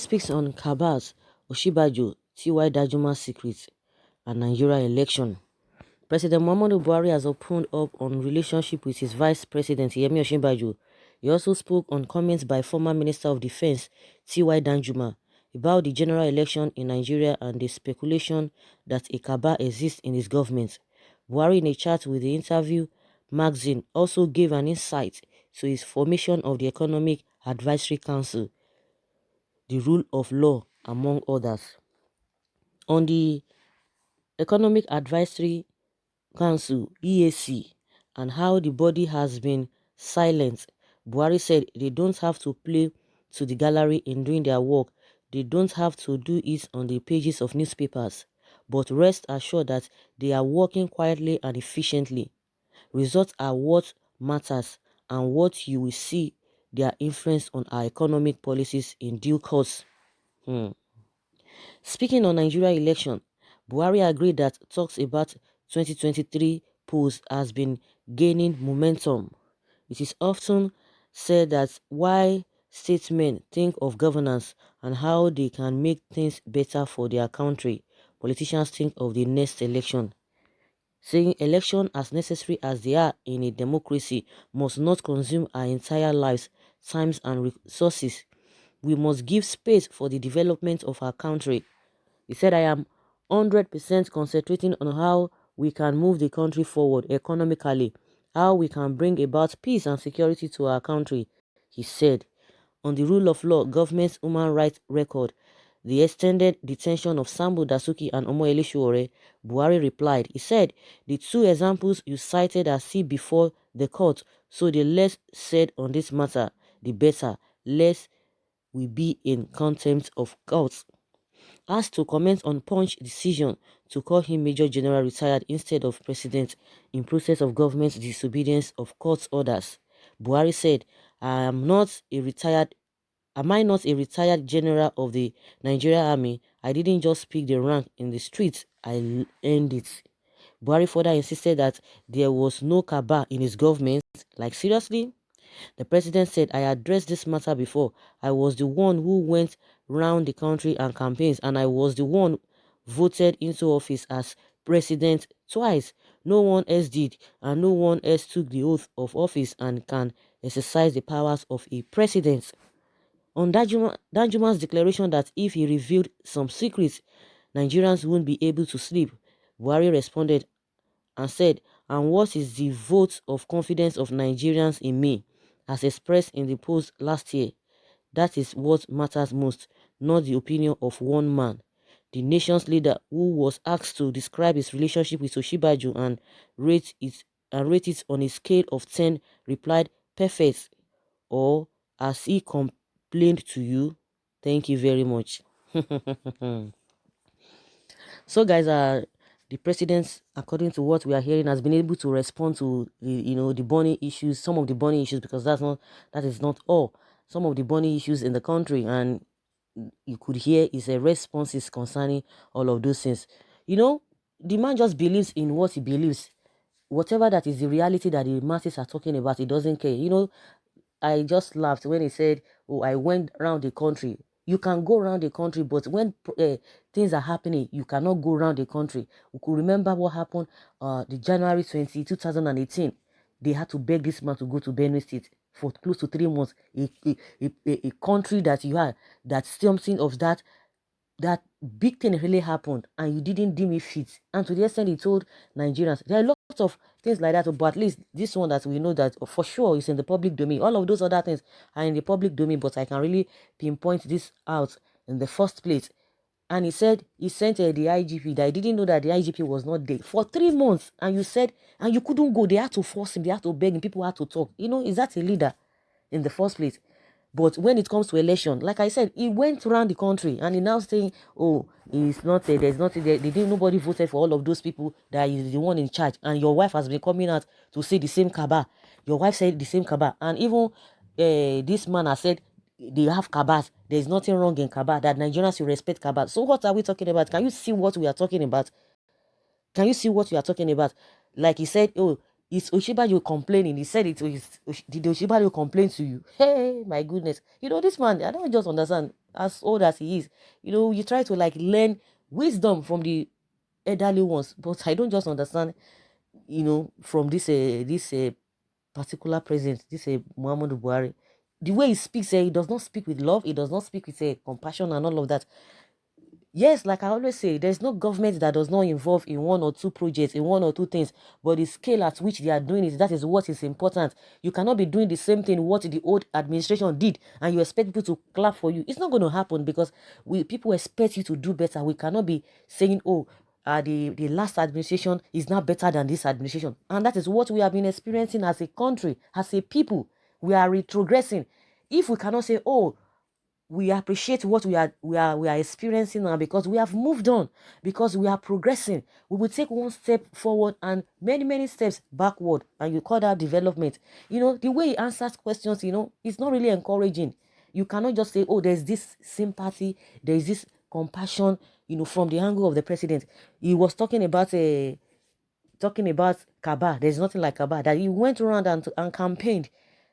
speaks on Kabas, Oshibajo, T.Y. Danjuma secrets, and Nigeria election. President Muhammadu Buhari has opened up on relationship with his Vice President Yemi Osinbajo. He also spoke on comments by former Minister of Defense T.Y. Danjuma about the general election in Nigeria and the speculation that a cabal exists in his government. Buhari, in a chat with the Interview magazine, also gave an insight to his formation of the Economic Advisory Council, the rule of law, among others. On the Economic Advisory Council (EAC) and how the body has been silent, Buhari said they don't have to play to the gallery in doing their work. They don't have to do it on the pages of newspapers. But rest assured that they are working quietly and efficiently. Results are what matters, and what you will see their influence on our economic policies in due course. Speaking on Nigeria election, Buhari agreed that talks about 2023 polls has been gaining momentum. It is often said that why statesmen think of governance and how they can make things better for their country, politicians think of the next election. Saying election as necessary as they are in a democracy must not consume our entire lives, times and resources. We must give space for the development of our country. He said, I am 100% concentrating on how we can move the country forward economically, how we can bring about peace and security to our country. He said, on the rule of law, government's human rights record, the extended detention of Sambo Dasuki and Omoyele Sowore, Buhari replied. He said, the two examples you cited are still before the court, so the less said on this matter, the better, less we be in contempt of courts. Asked to comment on Punch decision to call him Major General retired instead of President in process of government's disobedience of court orders, Buhari said, Am I not a retired general of the Nigerian Army? I didn't just pick the rank in the streets, I earned it. Buhari further insisted that there was no cabal in his government. Like, seriously? The president said, I addressed this matter before. I was the one who went round the country and campaigns, and I was the one voted into office as president twice. No one else did, and no one else took the oath of office and can exercise the powers of a president. On Danjuma's declaration that if he revealed some secrets, Nigerians wouldn't be able to sleep, Buhari responded and said, and what is the vote of confidence of Nigerians in me, as expressed in the post last year? That is what matters most, not the opinion of one man. The nation's leader, who was asked to describe his relationship with Oshibajo and rate it on a scale of 10, replied, perfect, or as he complained to you, thank you very much. So guys, the president, according to what we are hearing, has been able to respond to the burning issues, some of the burning issues, because that is not all. Some of the burning issues in the country, and you could hear is a responses concerning all of those things. The man just believes in what he believes. Whatever that is the reality that the masses are talking about, he doesn't care. I just laughed when he said, oh, I went around the country. You can go around the country, but when things are happening, you cannot go around the country. We could remember what happened the January 2018. They had to beg this man to go to Benue State for close to 3 months. A country that you had, that something of that big thing really happened, and you didn't deem it fit. And to the extent he told Nigerians, there are lots of things like that, but at least this one that we know that for sure is in the public domain. All of those other things are in the public domain, but I can really pinpoint this out in the first place. And he said he sent the IGP, that I didn't know that the IGP was not there for 3 months, and you said, and you couldn't go. They had to force him, they had to beg him, people had to talk. Is that a leader in the first place? But when it comes to election, like I said, he went around the country and he now saying, oh, he's not there's nothing there. Nobody voted for all of those people, that is the one in charge. And your wife has been coming out to say the same cabal. Your wife said the same cabal. And even this man has said they have cabals. There's nothing wrong in cabal, that Nigerians should respect cabal. So what are we talking about? Can you see what we are talking about? Can you see what we are talking about? Like he said, oh, is Oshibajo complaining? He said it. Did Oshibajo complain to you? Hey, my goodness. This man, I don't just understand. as old as he is. You try to like learn wisdom from the elderly ones, but I don't just understand, from this particular president, this Muhammadu Buhari, the way he speaks, he does not speak with love, he does not speak with compassion and all of that. Yes, like I always say, there's no government that does not involve in one or two projects, in one or two things, but the scale at which they are doing it, that is what is important. You cannot be doing the same thing what the old administration did, and you expect people to clap for you. It's not going to happen, because people expect you to do better. We cannot be saying, oh, the last administration is now better than this administration. And that is what we have been experiencing as a country, as a people. We are retrogressing. If we cannot say, oh, we appreciate what we are experiencing now, because we have moved on, because we are progressing, we will take one step forward and many many steps backward, and you call that development. The way he answers questions, it's not really encouraging. You cannot just say, oh, there's this sympathy, there's this compassion, from the angle of the president. He was talking about Kaaba. There's nothing like Kaaba. That he went around and campaigned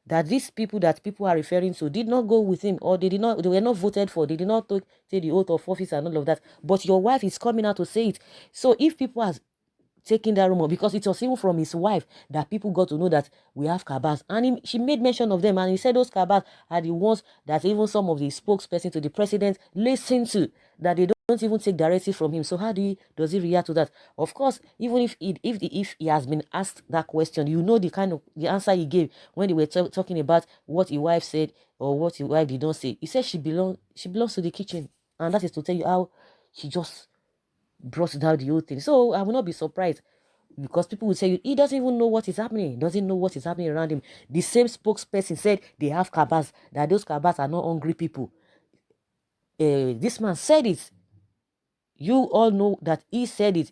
that these people that people are referring to did not go with him, or they were not voted for, they did not take the oath of office and all of that. But your wife is coming out to say it. So if people are taking that rumor, because it was even from his wife that people got to know that we have Kabas, and she made mention of them, and he said those Kabas are the ones that even some of the spokesperson to the president listen to, that they don't even take directive from him. So how does he react to that? Of course, even if he has been asked that question, the kind of the answer he gave when they were talking about what his wife said or what his wife did not say. He said she belongs to the kitchen, and that is to tell you how she just brought down the whole thing. So I will not be surprised, because people will say he doesn't even know what is happening. He doesn't know what is happening around him. The same spokesperson said they have Kabas, that those Kabas are not hungry people. This man said it. You all know that he said it.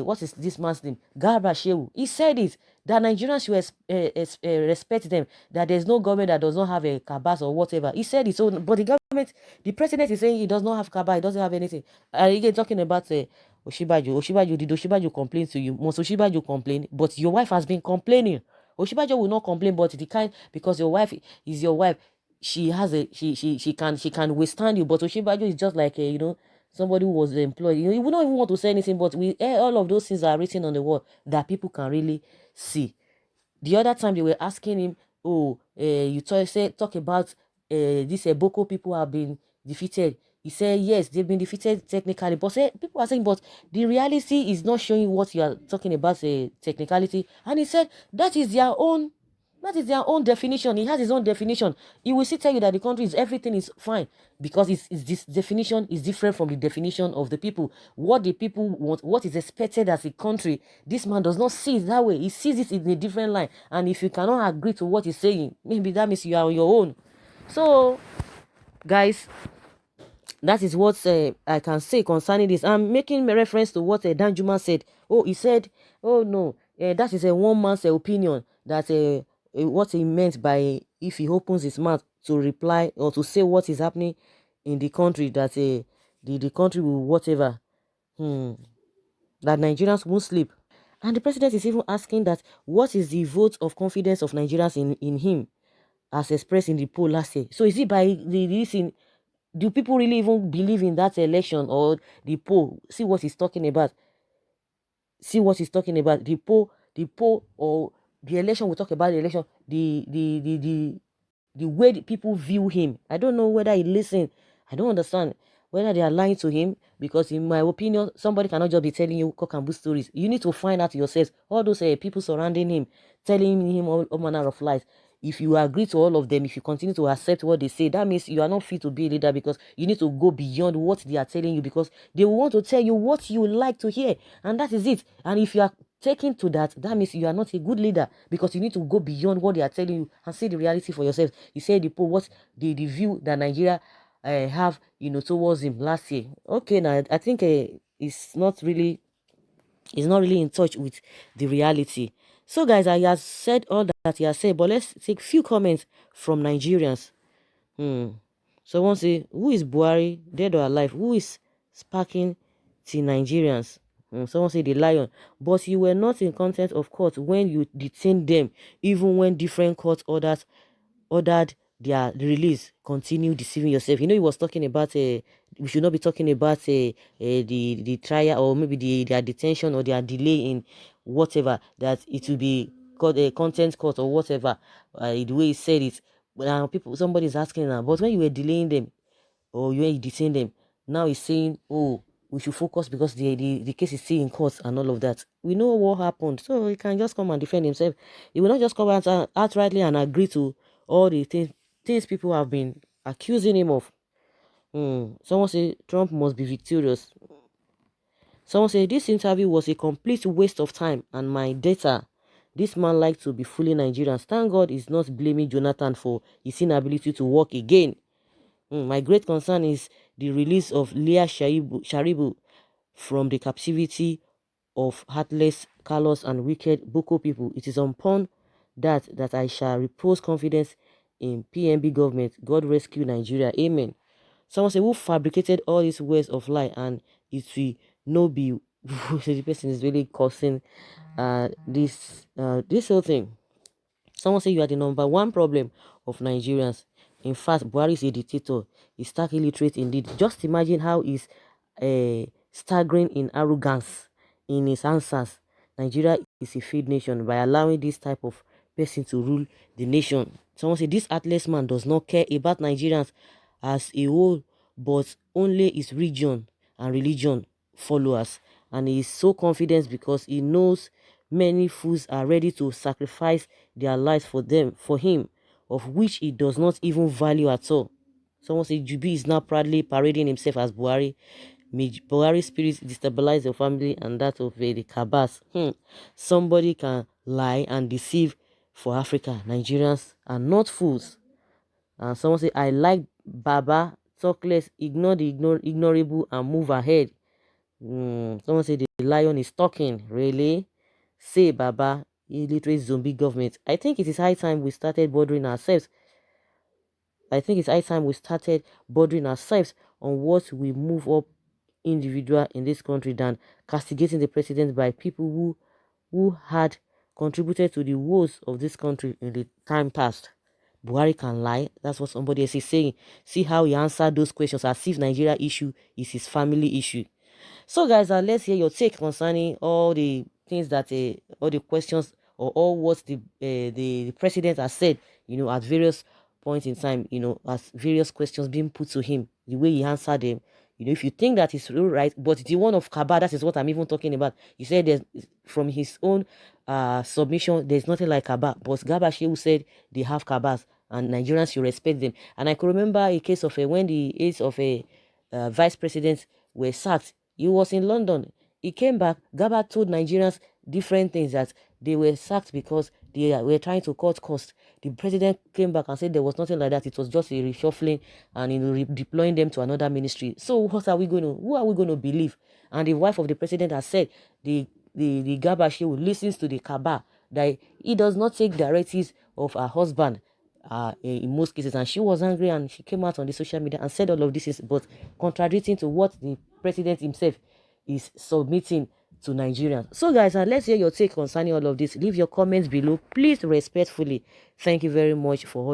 What is this man's name? Garba Shehu. He said it, that Nigerians should respect them, that there's no government that does not have a cabas or whatever. He said it. So, but the president is saying he does not have cabas, he doesn't have anything. Again, talking about Oshibaju, did Oshibaju complain to you? Must Oshibaju complain? But your wife has been complaining. Oshibaju will not complain, but because your wife is your wife, she has she can withstand you. But Oshibaju is just like somebody who was employed. You would not even want to say anything, but all of those things are written on the wall that people can really see. The other time they were asking him, oh, you talk about this Boko people have been defeated. He said, yes, they've been defeated technically. But people are saying, but the reality is not showing what you are talking about, technicality. And he said, that is their own definition. He has his own definition. He will still tell you that the country everything is fine, because this definition is different from the definition of the people. What the people want, what is expected as a country, this man does not see it that way. He sees it in a different line. And if you cannot agree to what he's saying, maybe that means you are on your own. So, guys, that is what I can say concerning this. I'm making reference to what Danjuma said. Oh, he said, oh no, that is a one man's opinion. That what he meant by if he opens his mouth to reply or to say what is happening in the country, that the country will whatever, that Nigerians won't sleep. And the president is even asking that what is the vote of confidence of Nigerians in him, as expressed in the poll last year. So is it by the reason? Do people really even believe in that election or the poll? See what he's talking about. See what he's talking about. The poll or the election. We'll talk about the election. The way the people view him. I don't know whether he listen. I don't understand whether they are lying to him, because in my opinion, somebody cannot just be telling you cock and bull stories. You need to find out yourself. All those people surrounding him, telling him all manner of lies. If you agree to all of them, if you continue to accept what they say, that means you are not fit to be a leader, because you need to go beyond what they are telling you, because they want to tell you what you like to hear, and that is it. And if you are taking to that, that means you are not a good leader, because you need to go beyond what they are telling you and see the reality for yourself. He said what the view that Nigeria have towards him last year. Okay, now I think it's not really in touch with the reality. So guys, I have said all that he has said, but let's take few comments from Nigerians. So one say, who is Buhari, dead or alive? Who is sparking to Nigerians? Someone say the lion. But you were not in contempt of court when you detained them, even when different court ordered their release, continue deceiving yourself. You know, he was talking about we should not be talking about the trial, or maybe their detention or their delay in whatever, that it will be called a content court or whatever, the way he said it. Now somebody is asking now, but when you were delaying them, or when you detain them, now he's saying, oh, we should focus because the case is still in court and all of that. We know what happened, so he can just come and defend himself. He will not just come out outrightly and agree to all the things people have been accusing him of. Someone say Trump must be victorious. Someone say this interview was a complete waste of time and my data. This man likes to be fooling Nigerians. Thank God he's not blaming Jonathan for his inability to work again. My great concern is the release of Leah Sharibu from the captivity of heartless, callous, and wicked Boko people. It is upon that I shall repose confidence in PNB government. God rescue Nigeria. Amen. Someone say, who fabricated all these words of lie, and it will no be the person is really causing this whole thing. Someone say you are the number one problem of Nigerians. In fact, Buhari is a dictator. He's stark illiterate indeed. Just imagine how he's staggering in arrogance in his answers. Nigeria is a failed nation by allowing this type of person to rule the nation. Someone say this athlete man does not care about Nigerians as a whole, but only his region and religion followers. And he is so confident because he knows many fools are ready to sacrifice their lives for him, of which he does not even value at all. Someone say Jubi is now proudly parading himself as Buhari. May Buhari's spirit destabilize the family and that of the Kabas. Somebody can lie and deceive for Africa. Nigerians are not fools. And someone say, I like Baba, talk less, ignore the ignorable and move ahead. Someone say the lion is talking. Really? Say Baba, illiterate zombie government. I think it is high time we started bothering ourselves. I think it's high time we started bothering ourselves on what we move up individual in this country than castigating the president by people who had contributed to the woes of this country in the time past. Buhari can lie. That's what somebody else is saying. See how he answered those questions as if Nigeria issue is his family issue. So, guys, let's hear your take concerning all the things that, all the questions or all what the president has said, at various points in time, as various questions being put to him, the way he answered them. If you think that is real right, but the one of Kaba, that is what I'm even talking about. He said there's from his own submission, there's nothing like Kaba, but Garba Shehu said they have Kabas and Nigerians should respect them. And I could remember a case of when the aides of a vice president were sacked. He was in London. He came back. Garba told Nigerians different things, that they were sacked because they were trying to cut costs. The president came back and said there was nothing like that. It was just a reshuffling and deploying them to another ministry. So what are we going to? Who are we going to believe? And the wife of the president has said the Garba Shehu listens to the Kaba, that he does not take directives of her husband. In most cases, and she was angry and she came out on the social media and said all of this is but contradicting to what the president himself is submitting to Nigerians. So guys, let's hear your take concerning all of this. Leave your comments below, please, respectfully. Thank you very much for